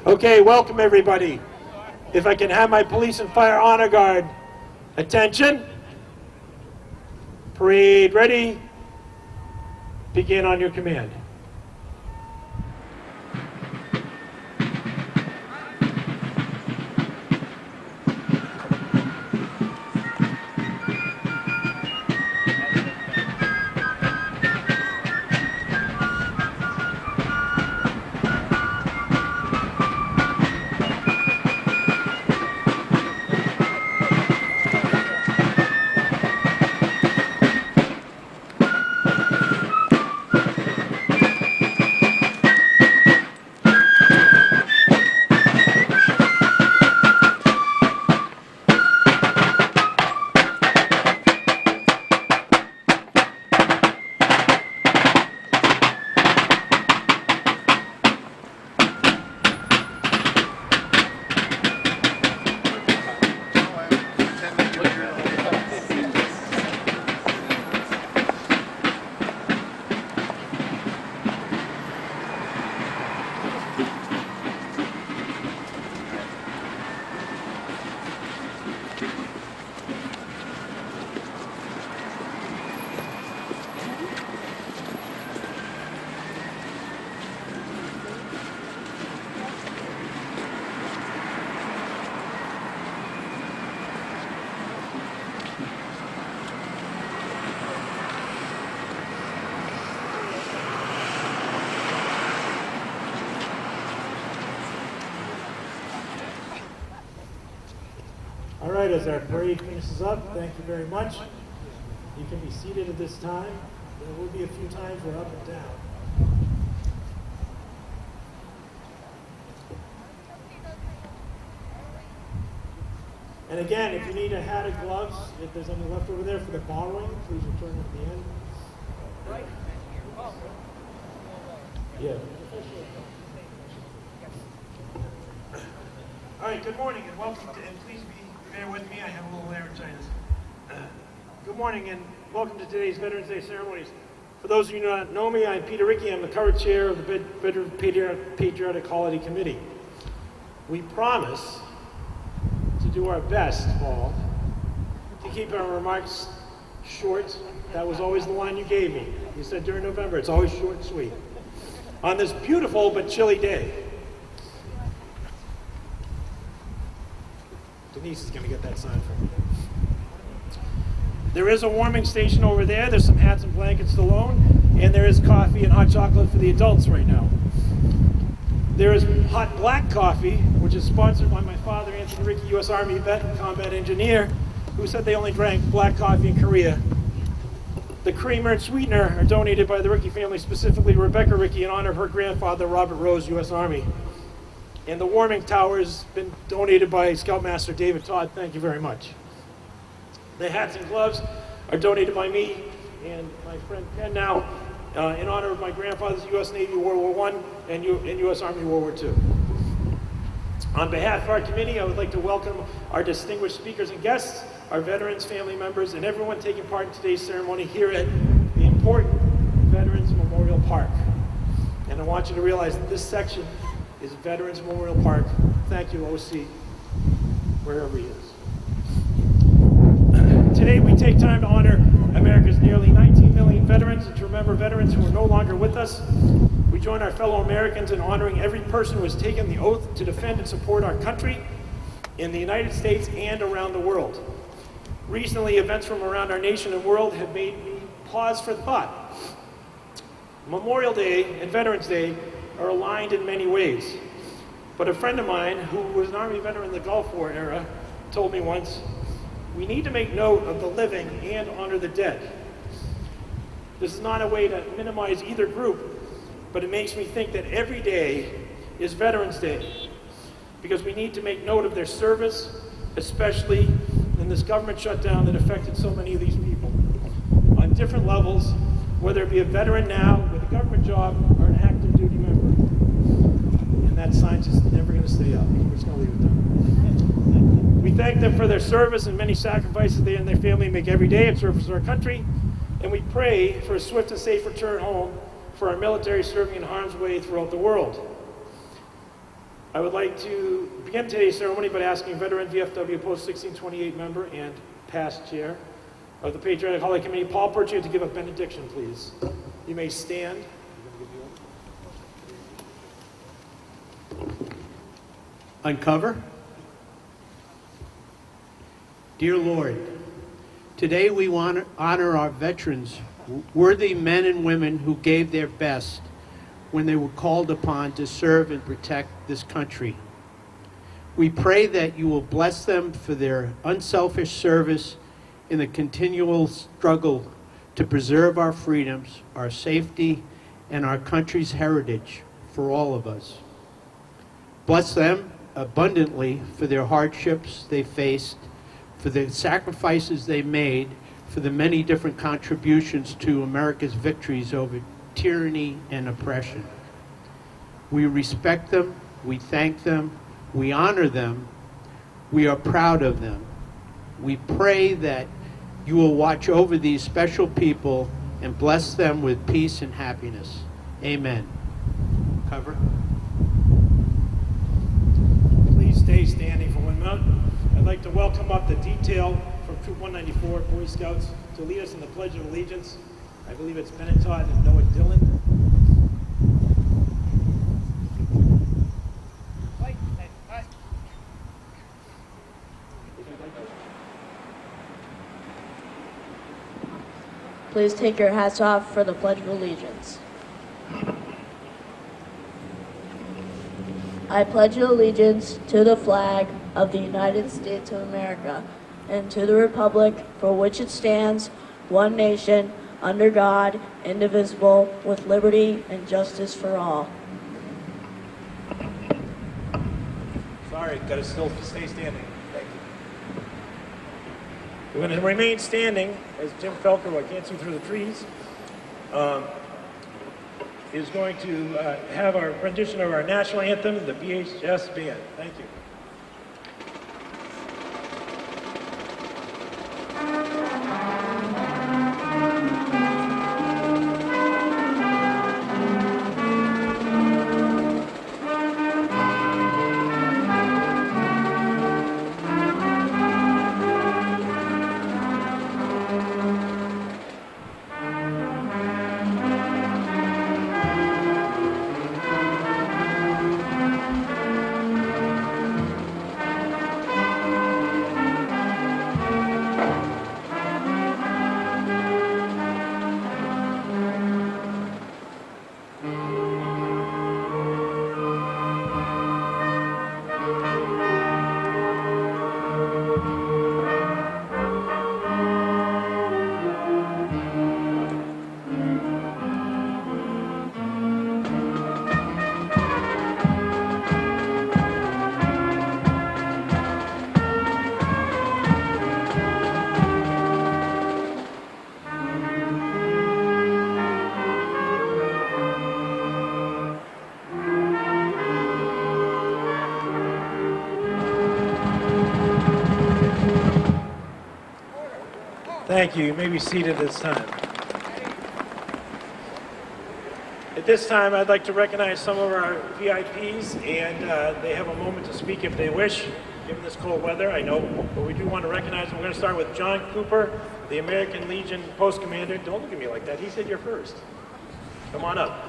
Okay, welcome everybody. If I can have my police and fire honor guard. Attention. Parade ready. Begin on your command. All right, as our parade finishes up, thank you very much. You can be seated at this time. There will be a few times we're up and down. And again, if you need a hat or gloves, if there's any left over there for the borrowing, please return at the end. Right. Yeah. All right, good morning and welcome to, and please bear with me, I have a little laryngitis. Good morning and welcome to today's Veterans Day ceremonies. For those of you who do not know me, I'm Peter Rickey. I'm the current chair of the Veteran Patriotic Holiday Committee. We promise to do our best, all, to keep our remarks short. That was always the line you gave me. You said during November, it's always short and sweet. On this beautiful but chilly day. Denise is going to get that sign for me. There is a warming station over there. There's some hats and blankets to loan. And there is coffee and hot chocolate for the adults right now. There is hot black coffee, which is sponsored by my father, Anthony Rickey, U.S. Army vet and combat engineer, who said they only drank black coffee in Korea. The creamer and sweetener are donated by the Rickey family, specifically Rebecca Rickey, in honor of her grandfather, Robert Rose, U.S. Army. And the warming tower has been donated by Scoutmaster David Todd. Thank you very much. The hats and gloves are donated by me and my friend Ken now in honor of my grandfather's U.S. Navy World War I and U.S. Army World War II. On behalf of our committee, I would like to welcome our distinguished speakers and guests, our veterans, family members, and everyone taking part in today's ceremony here at the important Veterans Memorial Park. And I want you to realize that this section is Veterans Memorial Park. Thank you, OC, wherever he is. Today we take time to honor America's nearly 19 million veterans and to remember veterans who are no longer with us. We join our fellow Americans in honoring every person who has taken the oath to defend and support our country in the United States and around the world. Recently, events from around our nation and world have made me pause for thought. Memorial Day and Veterans Day are aligned in many ways. But a friend of mine, who was an Army veteran in the Gulf War era, told me once, we need to make note of the living and honor the dead. This is not a way to minimize either group, but it makes me think that every day is Veterans Day, because we need to make note of their service, especially in this government shutdown that affected so many of these people on different levels, whether it be a veteran now with a government job or an active duty member. And that sign's just never going to stay up. We're just going to leave it there. We thank them for their service and many sacrifices they and their family make every day in service to our country. And we pray for a swift and safe return home for our military serving in harm's way throughout the world. I would like to begin today's ceremony by asking veteran VFW Post 1628 member and past chair of the Patriotic Holiday Committee, Paul Pritchard, to give a benediction, please. You may stand. Uncover. Dear Lord, today we want to honor our veterans, worthy men and women who gave their best when they were called upon to serve and protect this country. We pray that you will bless them for their unselfish service in the continual struggle to preserve our freedoms, our safety, and our country's heritage for all of us. Bless them abundantly for their hardships they faced, for the sacrifices they made, for the many different contributions to America's victories over tyranny and oppression. We respect them, we thank them, we honor them, we are proud of them. We pray that you will watch over these special people and bless them with peace and happiness. Amen. Cover. Please stay standing for 1 minute. I'd like to welcome up the detail from Troop 194 Boy Scouts to lead us in the Pledge of Allegiance. I believe it's Bennett Todd and Noah Dillon. Please take your hats off for the Pledge of Allegiance. I pledge allegiance to the flag of the United States of America and to the republic for which it stands, one nation, under God, indivisible, with liberty and justice for all. Sorry, gotta still stay standing. Thank you. We're gonna remain standing as Jim Felker, who I can't see through the trees, is going to have our rendition of our national anthem, the BHS Band. Thank you. Thank you. You may be seated at this time. At this time, I'd like to recognize some of our VIPs, and they have a moment to speak if they wish, given this cold weather, I know, but we do want to recognize them. We're going to start with John Cooper, the American Legion Post Commander. Don't look at me like that. He said you're first. Come on up.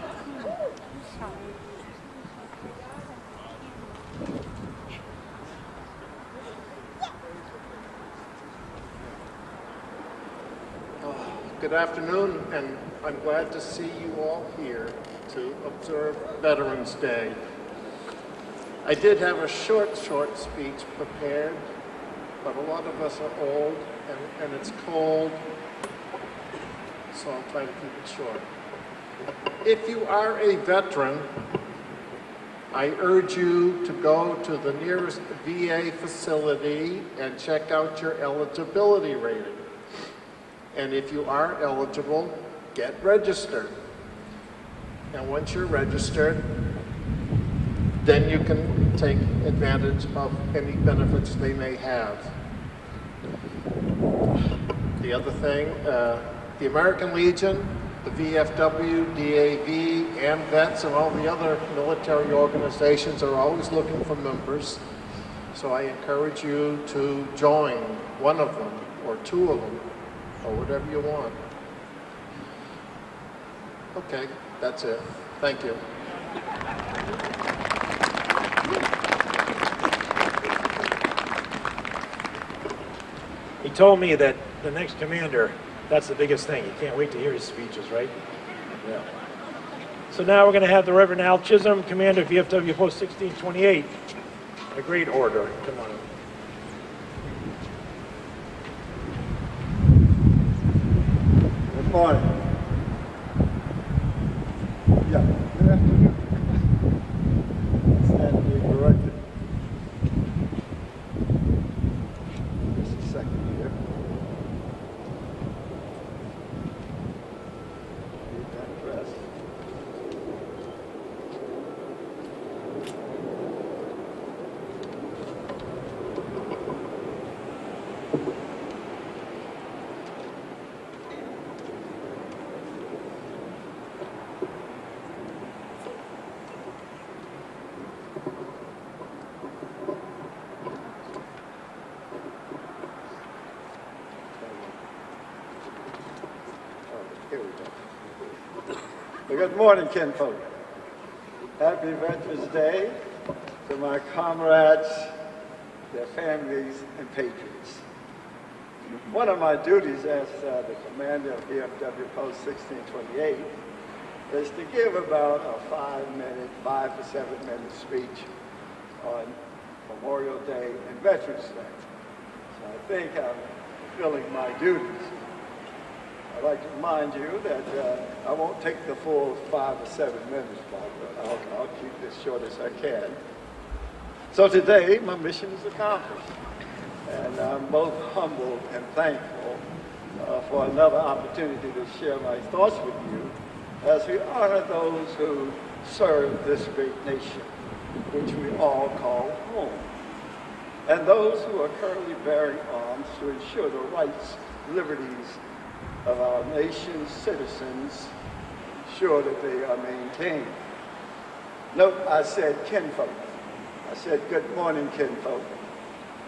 Good afternoon, and I'm glad to see you all here to observe Veterans Day. I did have a short speech prepared, but a lot of us are old and it's cold, so I'll try to keep it short. If you are a veteran, I urge you to go to the nearest VA facility and check out your eligibility rating. And if you are eligible, get registered. And once you're registered, then you can take advantage of any benefits they may have. The other thing, the American Legion the VFW, DAV, and vets and all the other military organizations are always looking for members. So I encourage you to join one of them or two of them or whatever you want. Okay, that's it. Thank you. He told me that the next commander, that's the biggest thing. You can't wait to hear his speeches, right? Yeah. So now we're going to have the Reverend Al Chisholm, Commander VFW Post 1628. A great order. Come on. Good morning. Yeah, good afternoon. Stand to be corrected. Just a second here. Get that dressed. Here we go. Well, good morning, kinfolk. Happy Veterans Day to my comrades, their families, and patriots. One of my duties as the commander of VFW Post 1628 is to give about a 5 to 7 minute speech on Memorial Day and Veterans Day. So I think I'm fulfilling my duties. I'd like to remind you that I won't take the full 5 to 7 minutes, Barbara. I'll keep this short as I can. So today, my mission is accomplished. And I'm both humbled and thankful for another opportunity to share my thoughts with you as we honor those who serve this great nation, which we all call home, and those who are currently bearing arms to ensure the rights, liberties of our nation's citizens, ensure that they are maintained. Note I said kinfolk. I said good morning, kinfolk.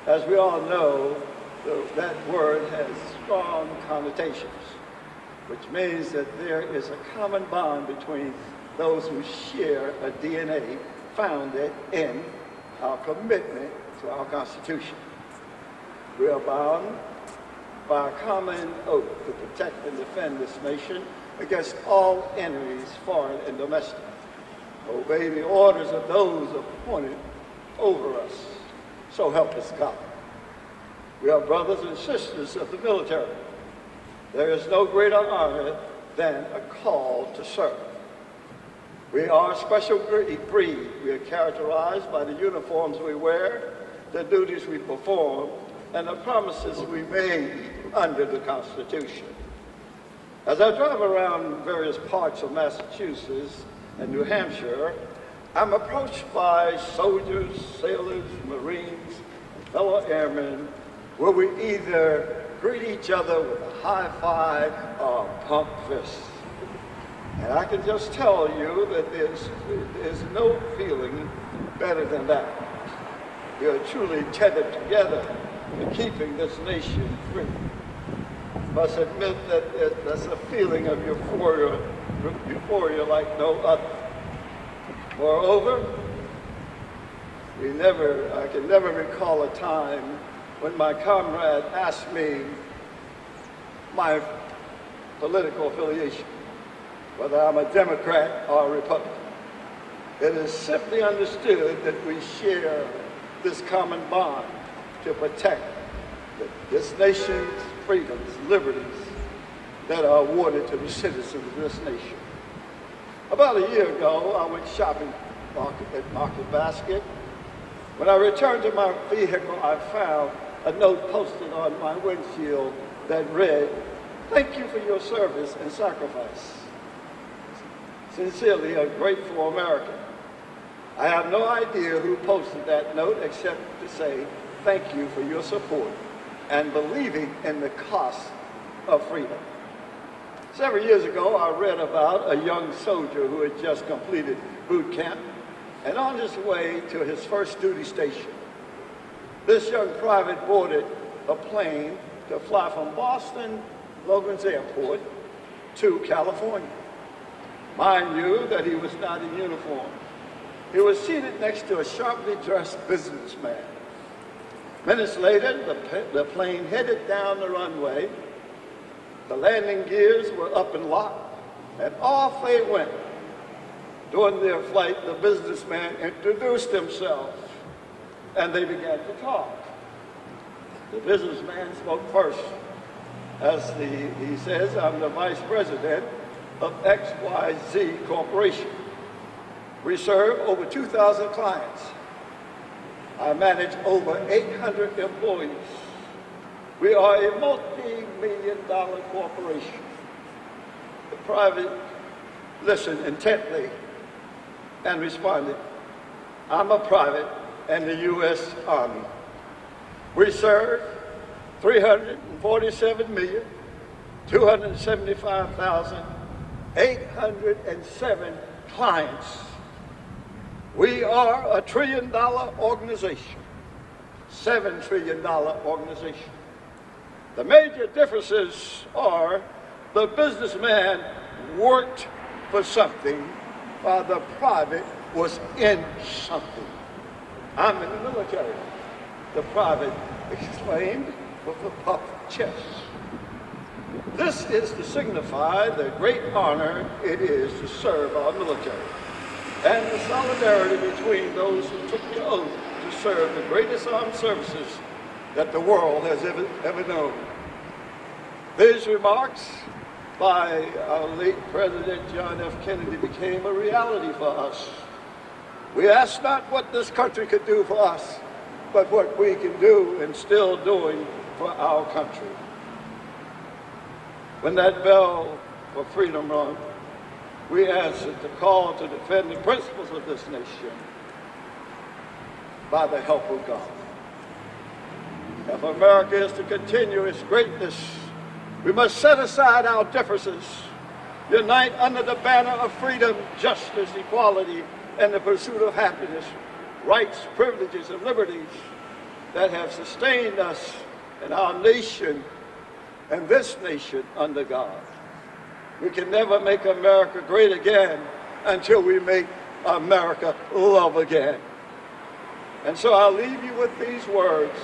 As we all know, that word has strong connotations, which means that there is a common bond between those who share a DNA founded in our commitment to our Constitution. We are bound by a common oath to protect and defend this nation against all enemies, foreign and domestic. Obey the orders of those appointed over us. So help us God. We are brothers and sisters of the military. There is no greater honor than a call to serve. We are a special breed. We are characterized by the uniforms we wear, the duties we perform, and the promises we made under the Constitution. As I drive around various parts of Massachusetts and New Hampshire, I'm approached by soldiers, sailors, Marines, and fellow airmen, where we either greet each other with a high five or a pump fist. And I can just tell you that there's no feeling better than that. We are truly tethered together in keeping this nation free. Must admit that that's a feeling of euphoria like no other. Moreover, I can never recall a time when my comrade asked me my political affiliation, whether I'm a Democrat or a Republican. It is simply understood that we share this common bond to protect this nation's freedoms, liberties that are awarded to the citizens of this nation. About a year ago, I went shopping at Market Basket. When I returned to my vehicle, I found a note posted on my windshield that read, "Thank you for your service and sacrifice. Sincerely, a grateful American." I have no idea who posted that note except to say, thank you for your support and believing in the cost of freedom. Several years ago, I read about a young soldier who had just completed boot camp and on his way to his first duty station. This young private boarded a plane to fly from Boston Logan's Airport to California. Mind you that he was not in uniform. He was seated next to a sharply dressed businessman. Minutes later, the plane headed down the runway. The landing gears were up and locked, and off they went. During their flight, the businessman introduced himself, and they began to talk. The businessman spoke first. He says, I'm the vice president of XYZ Corporation. We serve over 2,000 clients. I manage over 800 employees. We are a multi-million-dollar corporation. The private listened intently and responded, I'm a private in the U.S. Army. We serve 347,275,807 clients. We are a $1 trillion organization, $7 trillion organization. The major differences are the businessman worked for something while the private was in something. I'm in the military, the private exclaimed with a puffed chest. This is to signify the great honor it is to serve our military and the solidarity between those who took the oath to serve the greatest armed services that the world has ever known. These remarks by our late President John F. Kennedy became a reality for us. We asked not what this country could do for us, but what we can do and still doing for our country. When that bell for freedom rung, we answered the call to defend the principles of this nation by the help of God. If America is to continue its greatness, we must set aside our differences, unite under the banner of freedom, justice, equality, and the pursuit of happiness, rights, privileges, and liberties that have sustained us and our nation and this nation under God. We can never make America great again until we make America love again. And so I'll leave you with these words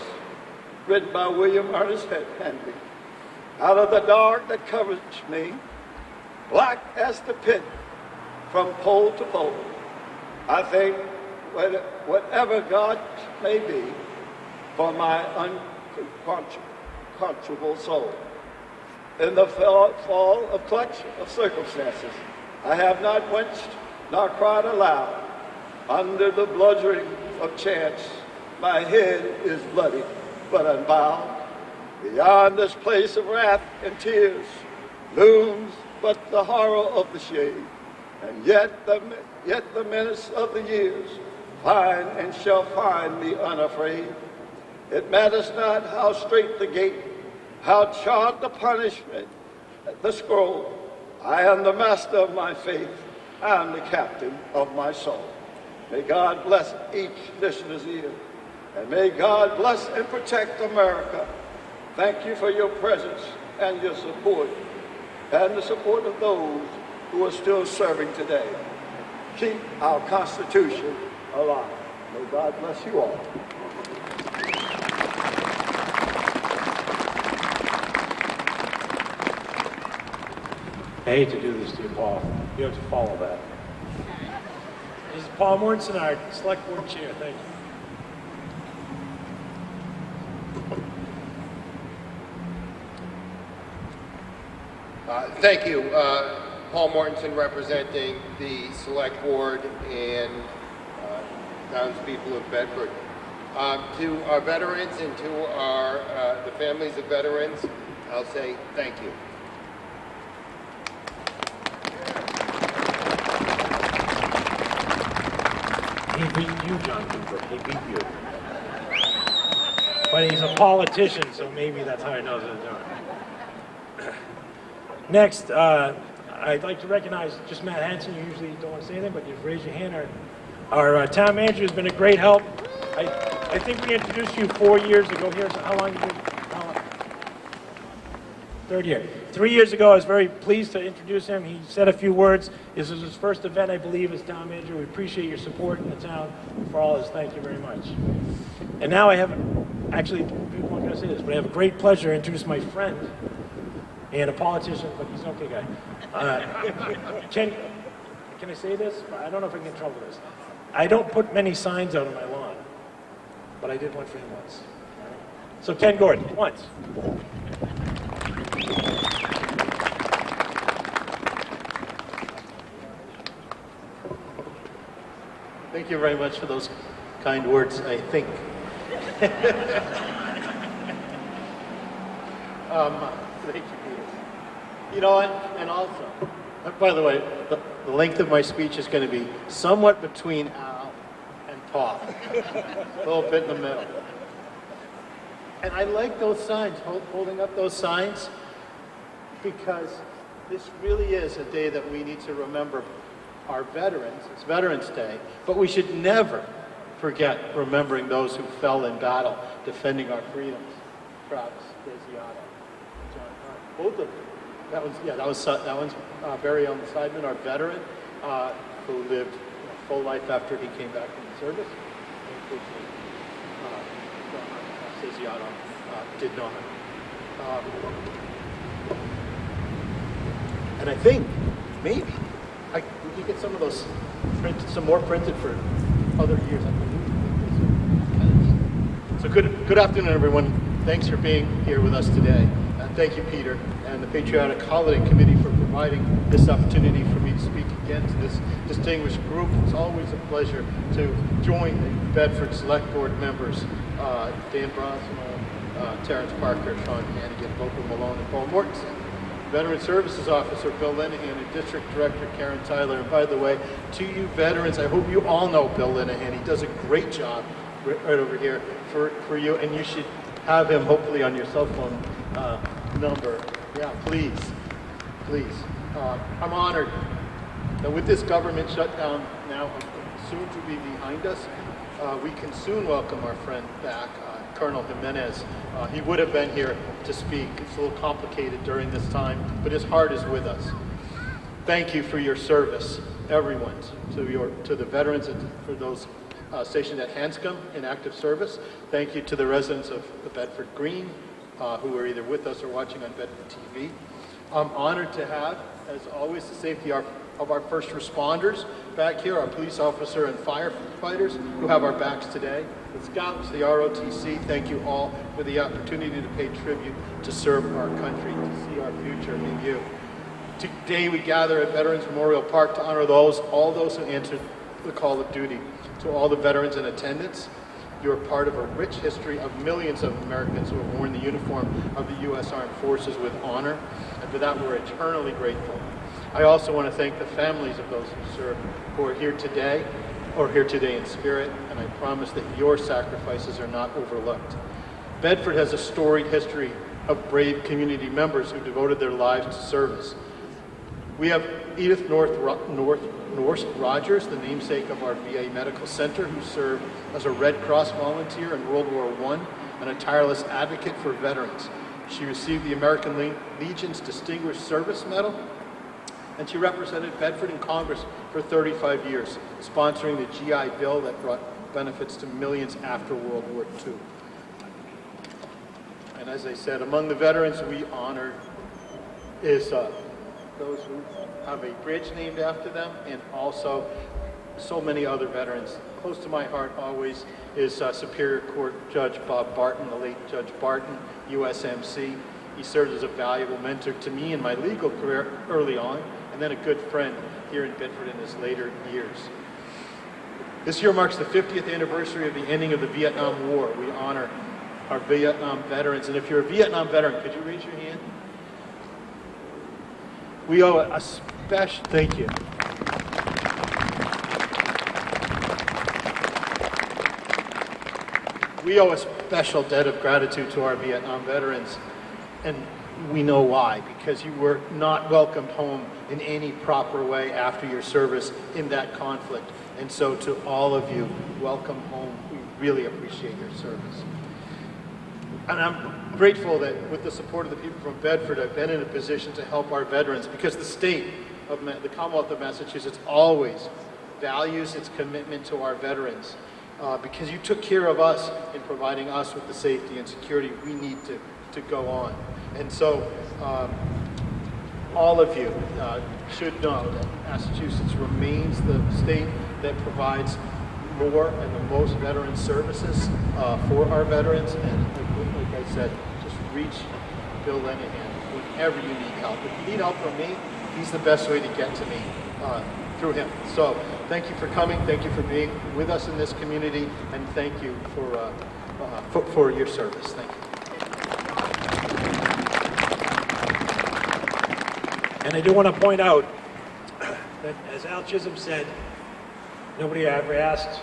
written by William Ernest Henley. Out of the dark that covers me, black as the pit from pole to pole, I think whatever God may be for my unquenchable soul. In the fall of clutch of circumstances, I have not winced nor cried aloud. Under the bludgeoning of chance, my head is bloody but unbowed. Beyond this place of wrath and tears looms but the horror of the shade, and yet the menace of the years find and shall find me unafraid. It matters not how straight the gate, how charred the punishment, the scroll. I am the master of my faith. I am the captain of my soul. May God bless each listener's ear, and may God bless and protect America. Thank you for your presence and your support, and the support of those who are still serving today. Keep our Constitution alive. May God bless you all. I hate to do this to you, Paul. You have to follow that. This is Paul Mortensen, our Select Board Chair. Thank you. Thank you. Paul Mortensen, representing the Select Board and townspeople of Bedford. To our veterans and to the families of veterans, I'll say thank you. He beat you, John Cooper. He beat you. But he's a politician, so maybe that's how he knows what he's doing. Next, I'd like to recognize just Matt Hanson. You usually don't want to say anything, but you've raised your hand. Our town manager has been a great help. I think we introduced you 4 years ago here. So how long did you? How long? Third year. 3 years ago, I was very pleased to introduce him. He said a few words. This is his first event, I believe, as town manager. We appreciate your support in the town for all this. Thank you very much. And now I have, actually, people aren't going to say this, but I have a great pleasure to introduce my friend and a politician, but he's an okay guy. Can I say this? I don't know if I can get in trouble with this. I don't put many signs out on my lawn, but I did one for him once. So Ken Gordon, once. Thank you very much for those kind words, I think. Thank you, Peter. You know what? And also, by the way, the length of my speech is going to be somewhat between Al and Paul. A little bit in the middle. And I like those signs, holding up those signs, because this really is a day that we need to remember our veterans. It's Veterans Day, but we should never forget remembering those who fell in battle defending our freedoms. Travis Desiato, John Hart, both of them. That one's Barry Ellen Seidman, our veteran, who lived a full life after he came back from the service. John Desiato did not. And I think maybe we could get some of those printed, some more printed for other years. So good afternoon, everyone. Thanks for being here with us today. Thank you, Peter, and the Patriotic Holiday Committee for providing this opportunity for me to speak again to this distinguished group. It's always a pleasure to join the Bedford Select Board members, Dan Broswell, Terrence Parker, Sean Hannigan, Local Malone, and Paul Mortensen. Veteran Services Officer Bill Linehan and District Director Karen Tyler. And by the way, to you veterans, I hope you all know Bill Linehan. He does a great job right over here for you, and you should have him hopefully on your cell phone number. Yeah, please. I'm honored that with this government shutdown now soon to be behind us, we can soon welcome our friend back, Colonel Jimenez. He would have been here to speak. It's a little complicated during this time, but his heart is with us. Thank you for your service, everyone, to the veterans and for those stationed at Hanscom in active service. Thank you to the residents of the Bedford Green who are either with us or watching on Bedford TV. I'm honored to have, as always, the safety of our first responders back here, our police officer and firefighters who have our backs today. The Scouts, the ROTC, thank you all for the opportunity to pay tribute, to serve our country, to see our future in you. Today we gather at Veterans Memorial Park to honor all those who answered the call of duty. To all the veterans in attendance, you are part of a rich history of millions of Americans who have worn the uniform of the U.S. Armed Forces with honor, and for that we're eternally grateful. I also want to thank the families of those who served, who are here today, or here today in spirit, and I promise that your sacrifices are not overlooked. Bedford has a storied history of brave community members who devoted their lives to service. We have Edith Norse Rogers, the namesake of our VA Medical Center, who served as a Red Cross volunteer in World War I and a tireless advocate for veterans. She received the American Legion's Distinguished Service Medal, and she represented Bedford in Congress for 35 years, sponsoring the GI Bill that brought benefits to millions after World War II. And as I said, among the veterans we honor is those who have a bridge named after them, and also so many other veterans. Close to my heart always is Superior Court Judge Bob Barton, the late Judge Barton, USMC. He served as a valuable mentor to me in my legal career early on, and then a good friend here in Bedford in his later years. This year marks the 50th anniversary of the ending of the Vietnam War. We honor our Vietnam veterans, and if you're a Vietnam veteran, could you raise your hand? We owe a special, thank you. We owe a special debt of gratitude to our Vietnam veterans. And we know why, because you were not welcomed home in any proper way after your service in that conflict. And so to all of you, welcome home. We really appreciate your service. And I'm grateful that with the support of the people from Bedford, I've been in a position to help our veterans, because the state of the Commonwealth of Massachusetts always values its commitment to our veterans, because you took care of us in providing us with the safety and security we need to go on. And so all of you should know that Massachusetts remains the state that provides more and the most veteran services for our veterans. And like I said, just reach Bill Lenahan whenever you need help. If you need help from me, he's the best way to get to me, through him. So thank you for coming. Thank you for being with us in this community. And thank you for your service. Thank you. And I do want to point out that, as Al Chisholm said, nobody ever asked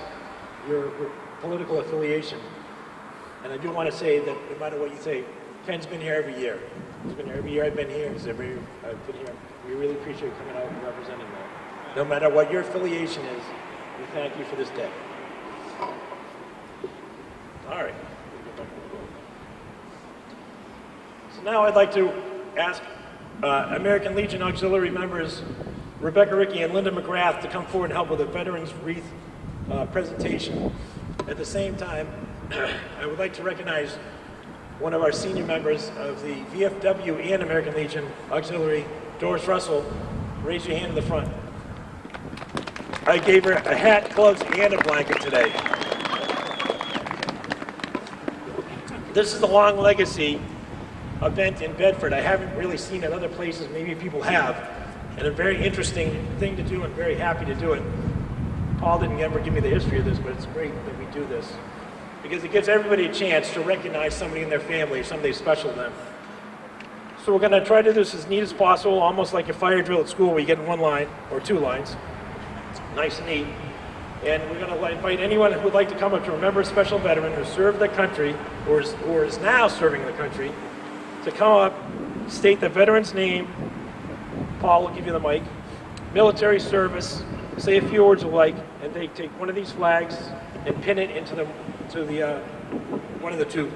your political affiliation. And I do want to say that no matter what you say, Ken's been here every year. He's been here every year I've been here. I've been here. We really appreciate you coming out and representing that. No matter what your affiliation is, we thank you for this day. All right. So now I'd like to ask American Legion Auxiliary members Rebecca Rickey and Linda McGrath to come forward and help with a Veterans Wreath presentation. At the same time, I would like to recognize one of our senior members of the VFW and American Legion Auxiliary, Doris Russell. Raise your hand in the front. I gave her a hat, gloves, and a blanket today. This is the Long Legacy event in Bedford. I haven't really seen it other places, maybe people have, and a very interesting thing to do and very happy to do it. Paul didn't ever give me the history of this, but it's great that we do this because it gives everybody a chance to recognize somebody in their family, somebody special to them. So we're going to try to do this as neat as possible, almost like a fire drill at school where you get in one line or two lines. Nice and neat. And we're going to invite anyone who would like to come up to remember a special veteran who served the country or is now serving the country to come up, state the veteran's name. Paul will give you the mic. Military service, say a few words alike, and they take one of these flags and pin it into one of the two.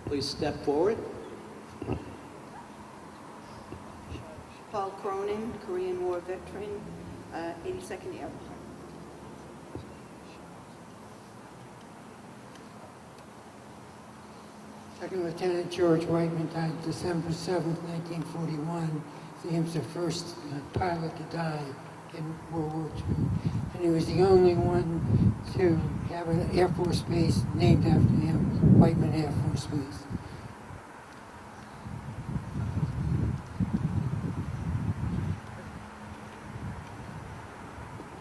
Please step forward. Paul Cronin, Korean War veteran, 82nd Airborne. Second Lieutenant George Whiteman died December 7th, 1941. He was the first pilot to die in World War II. And he was the only one to have an Air Force base named after him, Whiteman Air Force Base.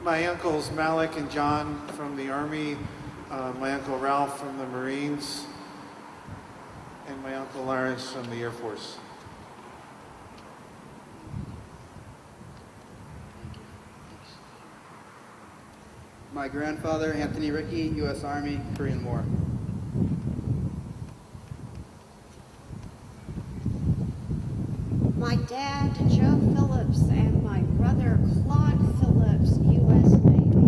My uncles Malik and John from the Army, my uncle Ralph from the Marines, and my uncle Lawrence from the Air Force. My grandfather, Anthony Rickey, U.S. Army, Korean War. My dad, Joe Phillips, and my brother, Claude Phillips, U.S. Navy.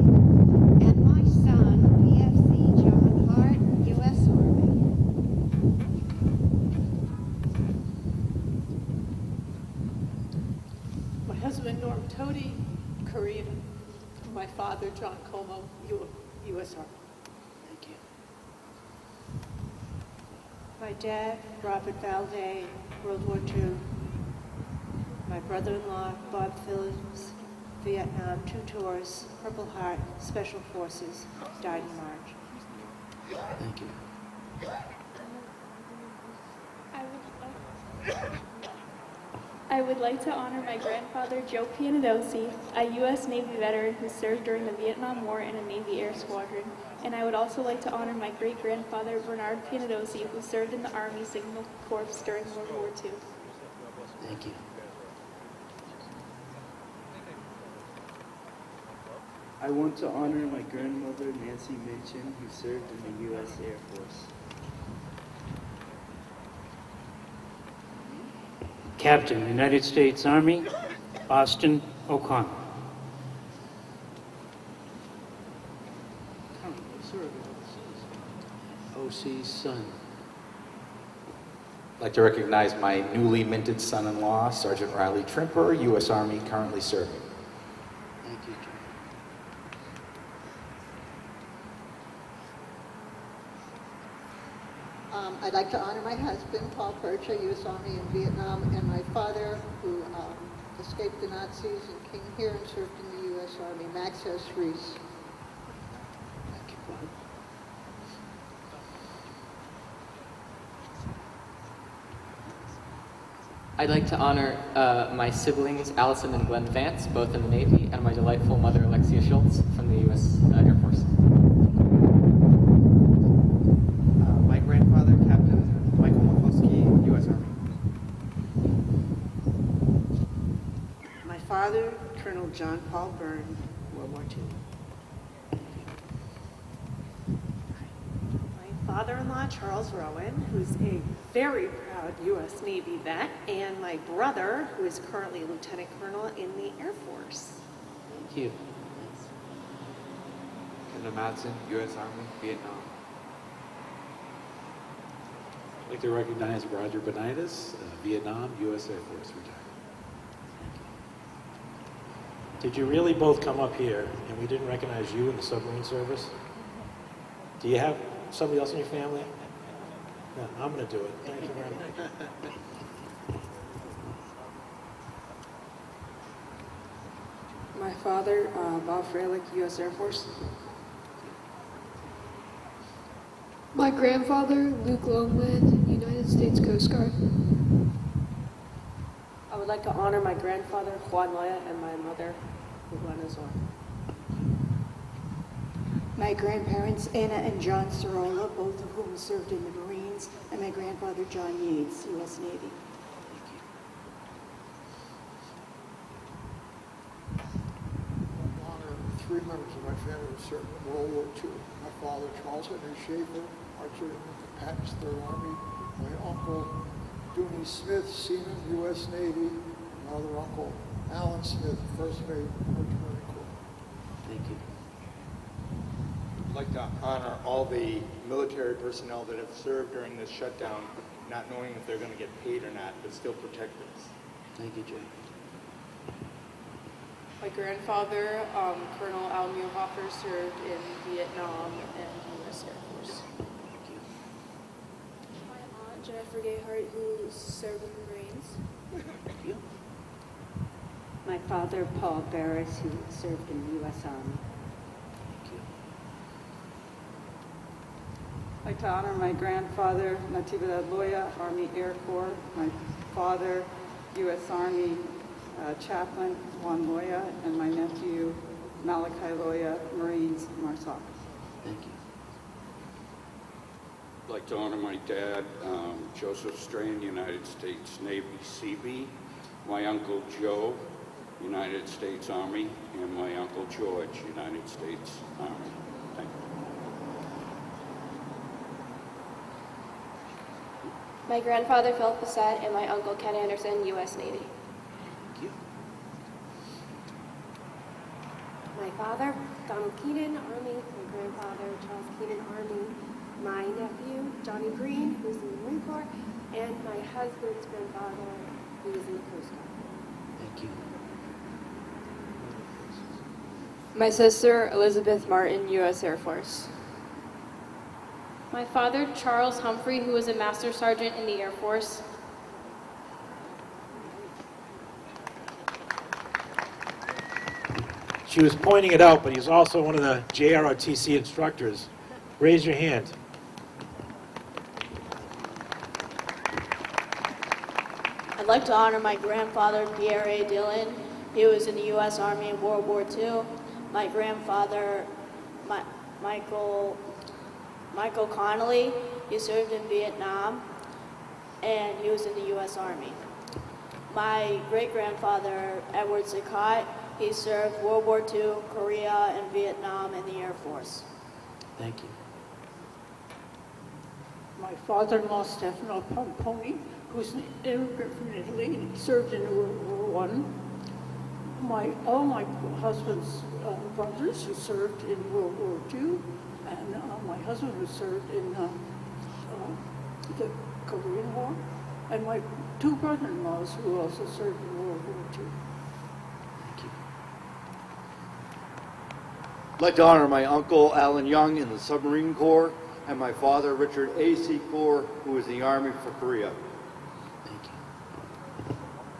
And my son, PFC John Hart, U.S. Army. My husband, Norm Tody, Korean. My father, John Como, U.S. Army. Thank you. My dad, Robert Valday, World War II. My brother-in-law, Bob Phillips, Vietnam, 2 tours, Purple Heart, Special Forces, died in March. Thank you. I would like to honor my grandfather, Joe Pianadosi, a U.S. Navy veteran who served during the Vietnam War in a Navy Air Squadron. And I would also like to honor my great-grandfather, Bernard Pianadosi, who served in the Army Signal Corps during World War II. Thank you. I I want to honor my grandmother, Nancy Mitchin, who served in the U.S. Air Force. Captain, United States Army, Austin O'Connell. OC's son. I'd like to recognize my newly minted son-in-law, Sergeant Riley Trimper, U.S. Army, currently serving. Thank you, John. I'd like to honor my husband, Paul Percha, U.S. Army in Vietnam, and my father, who escaped the Nazis and came here and served in the U.S. Army, Max S. Reese. Thank you, Bob. I'd like to honor my siblings, Allison and Glenn Vance, both in the Navy, and my delightful mother, Alexia Schultz, from the U.S. Air Force. My grandfather, Captain Michael Michalski, U.S. Army. My father, Colonel John Paul Byrne, World War II. My father-in-law, Charles Rowan, who's a very proud U.S. Navy vet, and my brother, who is currently a lieutenant colonel in the Air Force. Thank you. Kendall Madsen, U.S. Army, Vietnam. I'd like to recognize Roger Benitez, Vietnam, U.S. Air Force, retired. Did you really both come up here and we didn't recognize you in the submarine service? Do you have somebody else in your family? No, I'm going to do it. Thank you very much. My father, Bob Freilich, U.S. Air Force. My grandfather, Luke Longland, United States Coast Guard. I would like to honor my grandfather, Juan Loya, and my mother, Juana Zor. My grandparents, Anna and John Sorolla, both of whom served in the Marines, and my grandfather, John Yates, U.S. Navy. Honor three members of my family who served in World War II. My father, Charles Henry Schaefer, Archer in the Patton's Third Army. My uncle, Dooney Smith, Seaman, U.S. Navy. My other uncle, Alan Smith, First Mate, Marine Corps. Thank you. I'd like to honor all the military personnel that have served during this shutdown, not knowing if they're going to get paid or not, but still protect us. Thank you, Jay. My grandfather, Colonel Al Muehlhofer, served in Vietnam and U.S. Air Force. Thank you. My aunt, Jennifer Gayhart, who served in the Marines. Thank you. My father, Paul Barris, who served in the U.S. Army. Thank you. I'd like to honor my grandfather, Natividad Loya, Army Air Corps. My father, U.S. Army chaplain, Juan Loya, and my nephew, Malachi Loya, Marines, Marsac. Thank you. I'd like to honor my dad, Joseph Strain, United States Navy Seabee, my uncle Joe, United States Army, and my uncle George, United States Army. Thank you. My grandfather, Philip Bassett, and my uncle, Ken Anderson, U.S. Navy. Thank you. My father, Donald Keenan, Army. My grandfather, Charles Keenan, Army. My nephew, Johnny Green, who's in the Marine Corps. And my husband's grandfather, who was in the Coast Guard. Thank you. My sister, Elizabeth Martin, U.S. Air Force. My father, Charles Humphrey, who was a Master Sergeant in the Air Force. She was pointing it out, but he's also one of the JROTC instructors. Raise your hand. I'd like to honor my grandfather, Pierre A. Dillon. He was in the U.S. Army in World War II. My grandfather, Michael Connolly, he served in Vietnam, and he was in the U.S. Army. My great-grandfather, Edward Sicott, He served World War II, Korea, and Vietnam in the Air Force. Thank you. My father-in-law, Stefano Pomponi, who's an immigrant from Italy and served in World War I. All my husband's brothers who served in World War II, and my husband who served in the Korean War, and my two brother-in-laws who also served in World War II. I'd like to honor my uncle, Alan Young, in the Submarine Corps, and my father, Richard A. Secor, who was in the Army for Korea.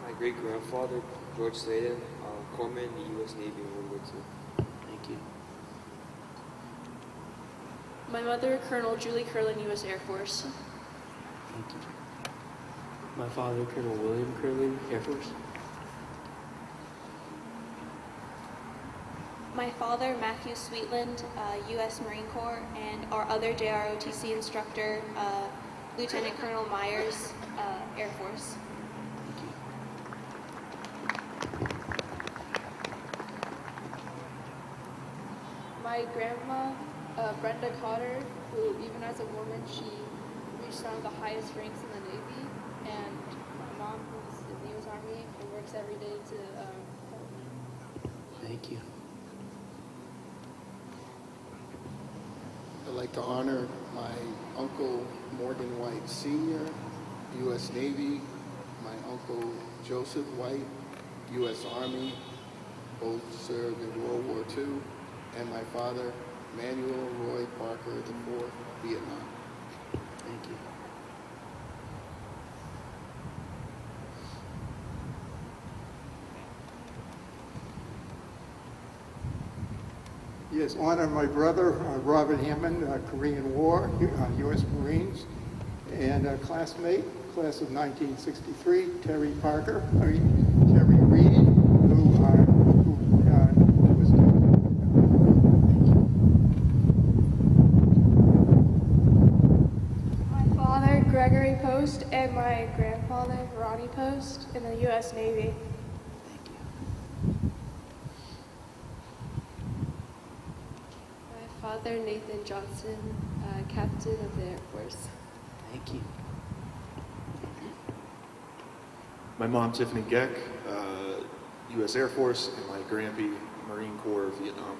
My great-grandfather, George Sladen, corpsman in the U.S. Navy in World War II. Thank you. My mother, Colonel Julie Curlin, U.S. Air Force. Thank you. My father, Colonel William Curlin, Air Force. My father, Matthew Sweetland, U.S. Marine Corps, and our other JROTC instructor, Lieutenant Colonel Myers, Air Force. My grandma, Brenda Cotter, who even as a woman, she reached some of the highest ranks in the Navy, and my mom, who's in the U.S. Army and works every day to help me. Thank you. I'd like to honor my uncle Morgan White Sr., U.S. Navy, my uncle Joseph White, U.S. Army, both served in World War II, and my father, Manuel Roy Parker IV, Vietnam. Thank you. Yes, honor my brother, Robert Hammond, Korean War, U.S. Marines, and a classmate, class of 1963, Terry Reed, who was My father, Gregory Post, and my grandfather, Ronnie Post, in the U.S. Navy. My father, Nathan Johnson, captain of the Air Force. Thank you. My mom, Tiffany Geck, U.S. Air Force, and my grandpa, Marine Corps, Vietnam.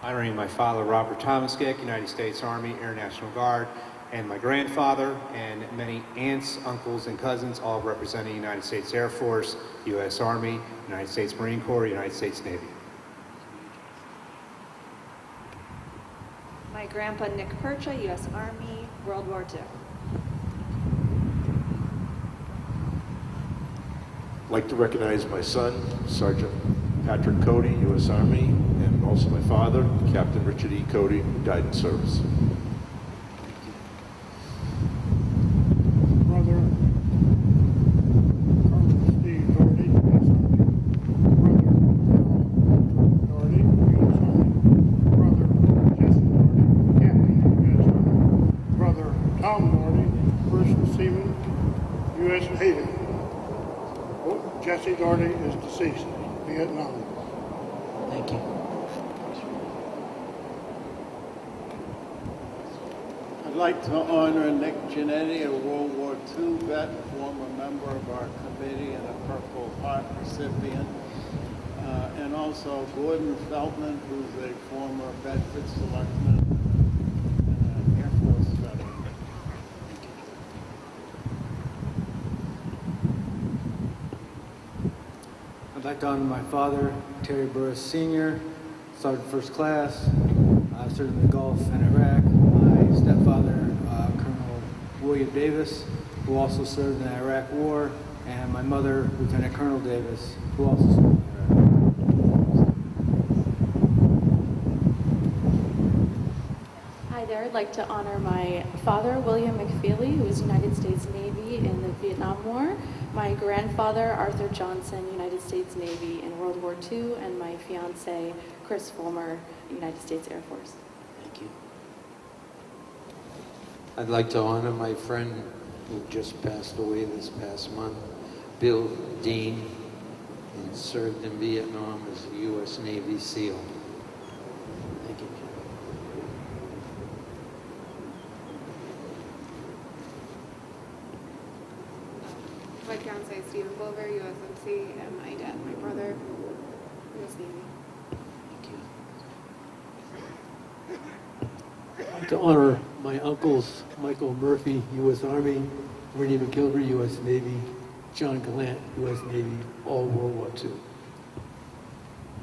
Honoring my father, Robert Thomas Geck, United States Army, Air National Guard, and my grandfather, and many aunts, uncles, and cousins, all representing the United States Air Force, U.S. Army, United States Marine Corps, United States Navy. My grandpa, Nick Percha, U.S. Army, World War II. I'd like to recognize my son, Sergeant Patrick Cody, U.S. Army, and also my father, Captain Richard E. Cody, who died in service. brother, Colonel Steve Doherty, U.S. Army, brother, Colonel Doherty, U.S. Army, brother, Jesse Doherty, Captain, U.S. Army, brother, Tom Doherty, First Seaman, U.S. Navy. Jesse Doherty is deceased, Vietnam. Thank you. I'd like to honor Nick Giannetti, a World War II vet, former member of our committee and a Purple Heart recipient, and also Gordon Feltman, who's a former Bedford selectman and an Air Force veteran. I'd like to honor my father, Terry Burris Sr., Sergeant First Class, served in the Gulf and Iraq. My stepfather, Colonel William Davis, who also served in the Iraq War, and my mother, Lieutenant Colonel Davis, who also served in Iraq. Hi there, I'd like to honor my father, William McFeely, who was United States Navy in the Vietnam War, my grandfather, Arthur Johnson, United States Navy in World War II, and my fiance, Chris Fulmer, United States Air Force. Thank you. I'd like to honor my friend who just passed away this past month, Bill Dean, and served in Vietnam as a U.S. Navy SEAL. Thank you. My fiance is Stephen Bulver, USMC, and my dad, my brother, US Navy. I'd like to honor my uncles, Michael Murphy, U.S. Army, Ernie McGilvery, U.S. Navy, John Gallant, U.S. Navy, all World War II.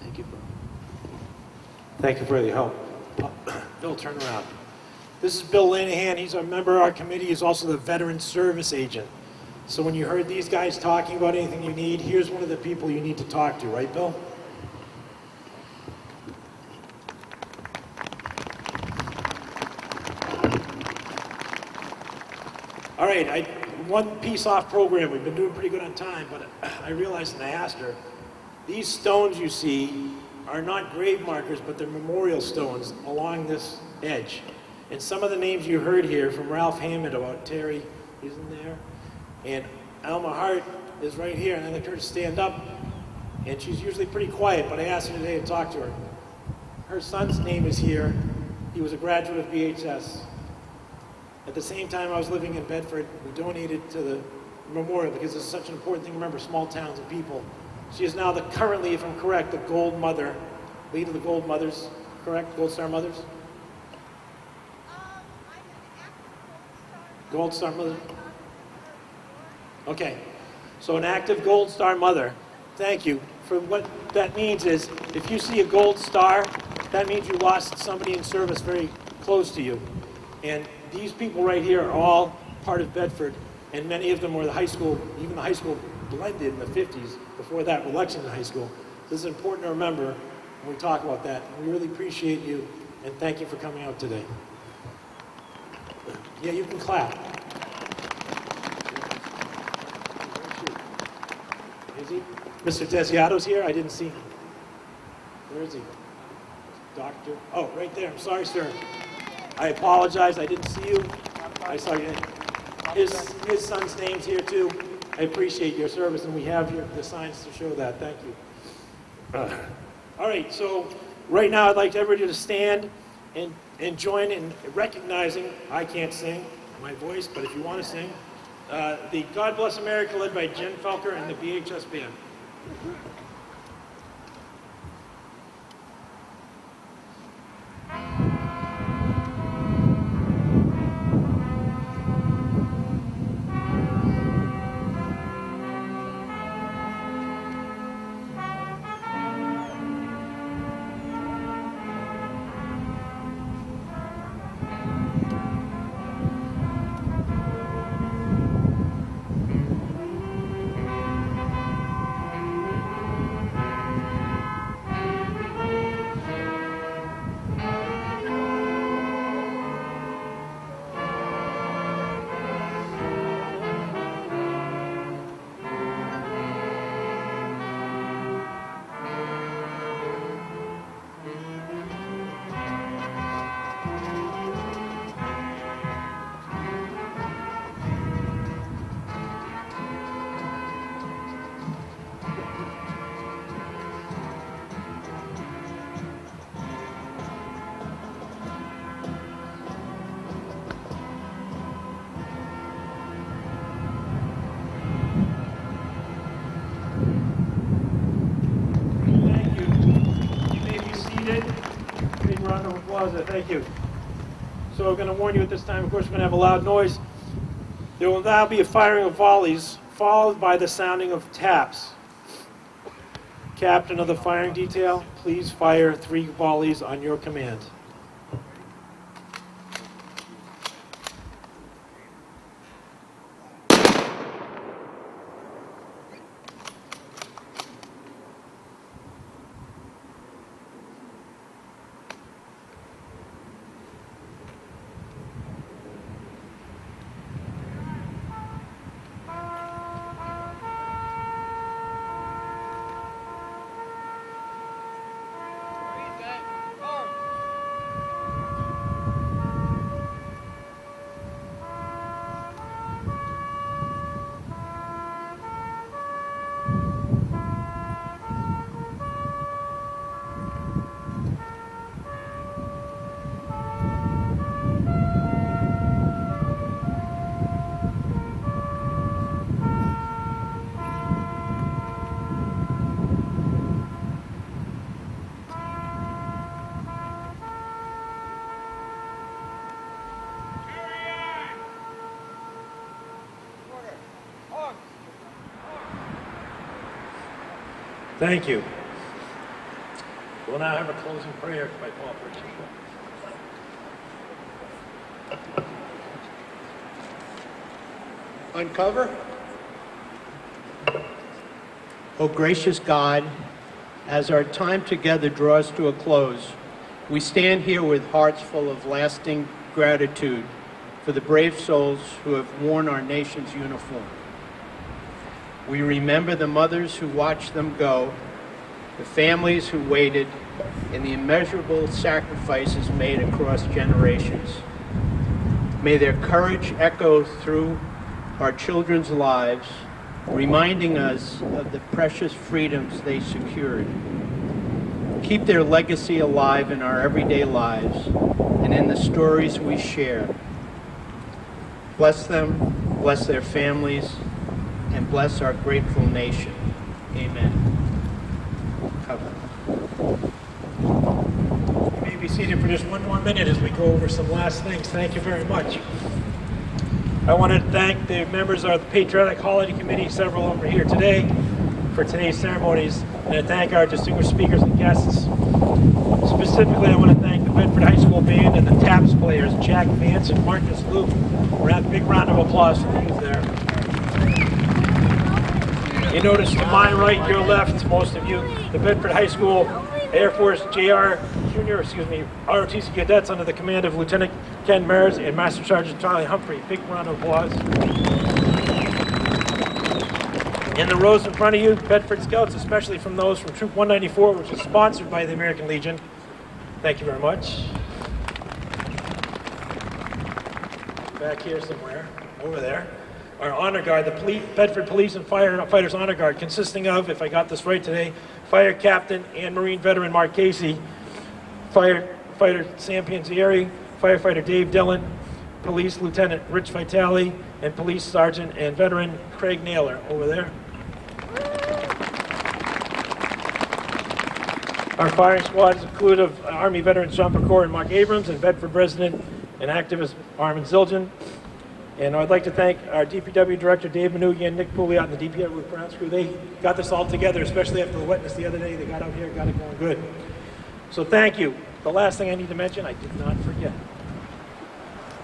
Thank you, bro. Thank you for your help. Bill, turn around. This is Bill Lanahan. He's a member of our committee. He's also the Veteran Service Agent. So when you heard these guys talking about anything you need, here's one of the people you need to talk to, right, Bill? All right, one piece off program. We've been doing pretty good on time, but I realized, and I asked her, these stones you see are not grave markers, but they're memorial stones along this edge. And some of the names you heard here from Ralph Hammond about Terry, he's in there, and Alma Hart is right here, and I'd like her to stand up, and she's usually pretty quiet, but I asked her today to talk to her. Her son's name is here. He was a graduate of VHS. At the same time I was living in Bedford, we donated to the memorial because it's such an important thing to remember, small towns and people. She is now currently, if I'm correct, the Gold Mother, lead of the Gold Mothers, correct? Gold Star Mothers? Gold Star Mother? Okay, so an active Gold Star Mother. Thank you. For what that means is, if you see a Gold Star, that means you lost somebody in service very close to you. And these people right here are all part of Bedford, and many of them were the high school, even the high school blended in the 50s, before that were Lexington High School. This is important to remember when we talk about that. We really appreciate you, and thank you for coming out today. Yeah, you can clap. Is he? Mr. Desiato's here? I didn't see him. Where is he? Doctor? Oh, right there. I'm sorry, sir. I apologize. I didn't see you. I saw you. His son's name's here, too. I appreciate your service, and we have the signs to show that. Thank you. All right, so right now I'd like everybody to stand and join in recognizing, I can't sing my voice, but if you want to sing, the God Bless America led by Jen Felker and the VHS Band. Thank you. So we're going to warn you at this time, of course, we're going to have a loud noise. There will now be a firing of volleys, followed by the sounding of taps. Captain of the firing detail, please fire 3 volleys on your command. Thank you. We'll now have a closing prayer by Paul Pritchard. Uncover. O gracious God, as our time together draws to a close, we stand here with hearts full of lasting gratitude for the brave souls who have worn our nation's uniform. We remember the mothers who watched them go, the families who waited, and the immeasurable sacrifices made across generations. May their courage echo through our children's lives, reminding us of the precious freedoms they secured. Keep their legacy alive in our everyday lives and in the stories we share. Bless them, bless their families, and bless our grateful nation. Amen. Cover. You may be seated for just one more minute as we go over some last things. Thank you very much. I want to thank the members of the Patriotic Holiday Committee, several over here today, for today's ceremonies, and to thank our distinguished speakers and guests. Specifically, I want to thank the Bedford High School Band and the taps players, Jack Vance and Marcus Luke. We're having a big round of applause for the youth there. You notice to my right, your left, most of you, the Bedford High School Air Force ROTC cadets under the command of Lieutenant Ken Mears and Master Sergeant Charlie Humphrey. Big round of applause. In the rows in front of you, Bedford Scouts, especially from those from Troop 194, which is sponsored by the American Legion. Thank you very much. Back here somewhere, over there. Our honor guard, the Bedford Police and Firefighters Honor Guard, consisting of, if I got this right today, Fire Captain and Marine Veteran Mark Casey, Firefighter Sam Panzieri, Firefighter Dave Dillon, Police Lieutenant Rich Vitale, and Police Sergeant and Veteran Craig Naylor, over there. Our firing squad is included of Army veterans John Pecor and Mark Abrams, and Bedford resident and activist Armin Zildjian. And I'd like to thank our DPW Director Dave Manugia and Nick Pouliot and the DPW ground crew. They got this all together, especially after the wetness the other day. They got out here, got it going good. So thank you. The last thing I need to mention, I did not forget.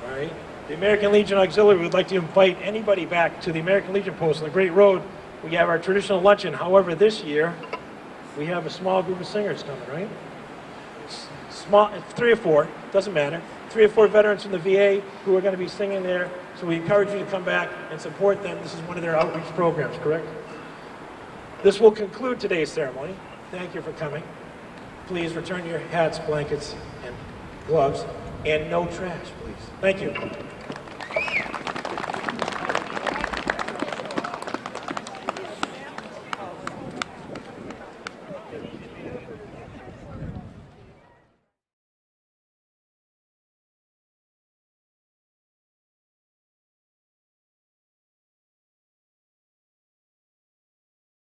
All right. The American Legion Auxiliary would like to invite anybody back to the American Legion Post on the Great Road. We have our traditional luncheon. However, this year, we have a small group of singers coming, right? Small, 3 or 4, doesn't matter. 3 or 4 veterans from the VA who are going to be singing there. So we encourage you to come back and support them. This is one of their outreach programs, correct? This will conclude today's ceremony. Thank you for coming. Please return your hats, blankets, and gloves, and no trash, please. Thank you.